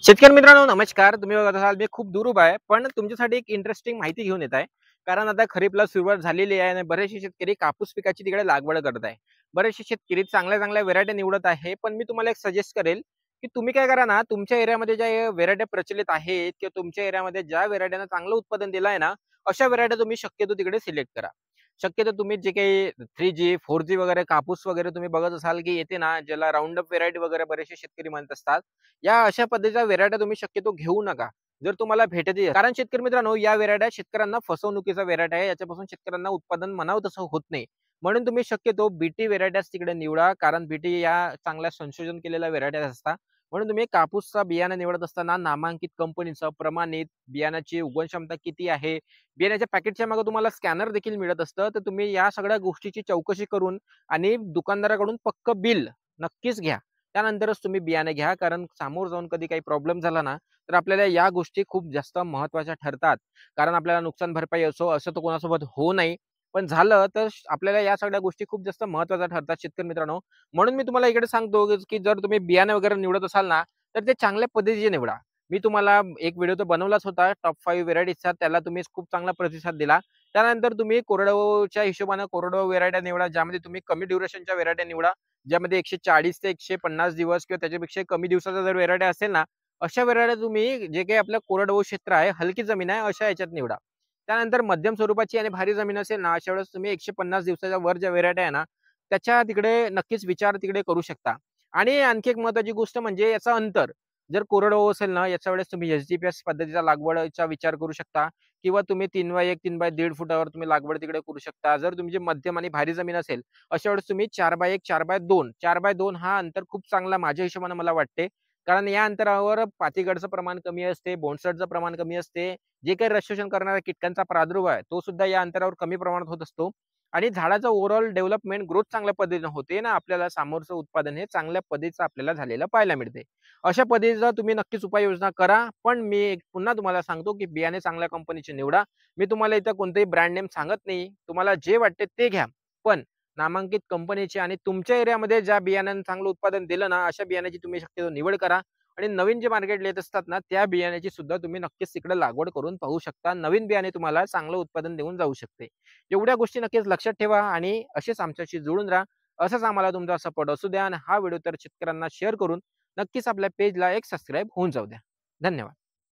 शेतकरी मित्रांनो नमस्कार. तुम्ही बघत असाल मी खूप दूर उभा आहे, पण तुमच्यासाठी एक इंटरेस्टिंग माहिती घेऊन येत आहे. कारण आता खरीपला सुरुवात झालेली आहे आणि बरेचसे शेतकरी कापूस पिकाची तिकडे लागवड करत आहे. बरेचसे शेतकरी चांगल्या चांगल्या व्हेरायटी निवडत आहे. पण मी तुम्हाला एक सजेस्ट करेल, की तुम्ही काय करा ना, तुमच्या एरियामध्ये ज्या व्हेरायटी प्रचलित आहेत किंवा तुमच्या एरियामध्ये ज्या व्हेरायटीनं चांगलं उत्पादन दिलं आहे ना, अशा व्हेरायटी तुम्ही शक्यतो तिकडे सिलेक्ट करा. शक्यतो तुम्ही जे काही 3G, 4G वगैरे कापूस वगैरे तुम्ही बघत असाल, की येते ना, ज्याला राउंड अप व्हेरायटी वगैरे बरेचसे शेतकरी म्हणत असतात. या अशा पद्धतीच्या व्हेरायट्या तुम्ही शक्यतो घेऊ नका. जर तुम्हाला भेटते कारण शेतकरी मित्रांनो या व्हेरायट्या शेतकऱ्यांना फसवणुकीचा व्हेरायटी आहे. याच्यापासून शेतकऱ्यांना उत्पादन म्हणावं तसं होत नाही. म्हणून तुम्ही शक्यतो बीटी व्हेरायट्याच तिकडे निवडा. कारण बीटी या चांगल्या संशोधन केलेल्या व्हेरायट्या असतात. म्हणून तुम्ही कापूसचा बियाणं निवडत असताना नामांकित कंपनीचं प्रमाणित बियाण्याची उगवण क्षमता किती आहे, बियाण्याच्या पॅकेटच्या मागे तुम्हाला स्कॅनर देखील मिळत असतं. तर तुम्ही या सगळ्या गोष्टीची चौकशी करून आणि दुकानदाराकडून पक्क बिल नक्कीच घ्या. त्यानंतरच तुम्ही बियाणे घ्या. कारण समोर जाऊन कधी काही प्रॉब्लेम झाला ना, तर आपल्याला या गोष्टी खूप जास्त महत्त्वाच्या ठरतात. कारण आपल्याला नुकसान भरपाई असो, असं तर कोणासोबत होऊ नये. पण झालं तर आपल्याला या सगळ्या गोष्टी खूप जास्त महत्त्वाच्या ठरतात शेतकरी मित्रांनो. म्हणून मी तुम्हाला इकडे सांगतो, की जर तुम्ही बियाणे वगैरे निवडत असाल ना, तर ते चांगल्या पद्धतीचे निवडा. मी तुम्हाला एक व्हिडिओ तर बनवलाच होता टॉप 5 व्हेरायटीजचा. त्याला तुम्ही खूप चांगला प्रतिसाद दिला. त्यानंतर तुम्ही कोरडवाहूच्या हिशोबाने कोरडवाहू व्हेरायटी निवडा, ज्यामध्ये तुम्ही कमी ड्युरेशनच्या व्हेरायटी निवडा. ज्यामध्ये 140 ते 150 दिवस किंवा त्याच्यापेक्षा कमी दिवसाचा जर व्हेरायटी असेल ना, अशा व्हेरायटी तुम्ही जे काही आपलं कोरडवाहू क्षेत्र आहे, हलकी जमीन आहे, अशा ह्याच्यात निवडा. त्यानंतर मध्यम स्वरूपाची आणि भारी जमीन असेल ना, अशा वेळेस तुम्ही 150 दिवसाच्या वर ज्या व्हेरायटी आहे ना, त्याच्या तिकडे नक्कीच विचार तिकडे करू शकता. आणि आणखी एक महत्त्वाची गोष्ट म्हणजे याचं अंतर. जर कोरडवाहू असेल ना, याच्या वेळेस तुम्ही एच-डी-पी-एस पद्धतीचा लागवडीचा विचार करू शकता किंवा तुम्ही 3x1, 3x1.5 फुटावर तुम्ही लागवड तिकडे करू शकता. जर तुमची मध्यम आणि भारी जमीन असेल, अशा वेळेस तुम्ही 4x1, 4x2, 4x2 हा अंतर खूप चांगला माझ्या हिशोबाने मला वाटते. कारण या अंतरावर पातीगळचं प्रमाण कमी असते, बोंडसडचं प्रमाण कमी असते. जे काही रक्षण करणाऱ्या कीटकांचा प्रादुर्भाव आहे, तो सुद्धा या अंतरावर कमी प्रमाणात होत असतो. आणि झाडाचं ओव्हरऑल डेव्हलपमेंट ग्रोथ चांगल्या पद्धतीने होते ना, आपल्याला समोरचं उत्पादन हे चांगल्या पद्धतीचं आपल्याला झालेलं पाहायला मिळते. अशा पद्धतीचा तुम्ही नक्कीच उपाययोजना करा. पण मी पुन्हा तुम्हाला सांगतो, की बियाणे चांगल्या कंपनीचे निवडा. मी तुम्हाला इथं कोणतेही ब्रँड नेम सांगत नाही. तुम्हाला जे वाटते ते घ्या. पण नामांकित कंपनीचे आणि तुमच्या एरियामध्ये ज्या बियाण्यानं चांगलं उत्पादन दिलं ना, अशा बियाण्याची तुम्ही शक्यतो निवड करा. आणि नवीन जे मार्केटला येत असतात ना, त्या बियाण्याची सुद्धा तुम्ही नक्कीच तिकडे लागवड करून पाहू शकता. नवीन बियाणे तुम्हाला चांगलं उत्पादन देऊन जाऊ शकते. एवढ्या गोष्टी नक्कीच लक्षात ठेवा आणि असेच आमच्याशी जुळून राहा. असंच आम्हाला तुमचा सपोर्ट असू द्या आणि हा व्हिडिओ तर शेतकऱ्यांना शेअर करून नक्कीच आपल्या पेजला एक सबस्क्राईब होऊन जाऊ द्या. धन्यवाद.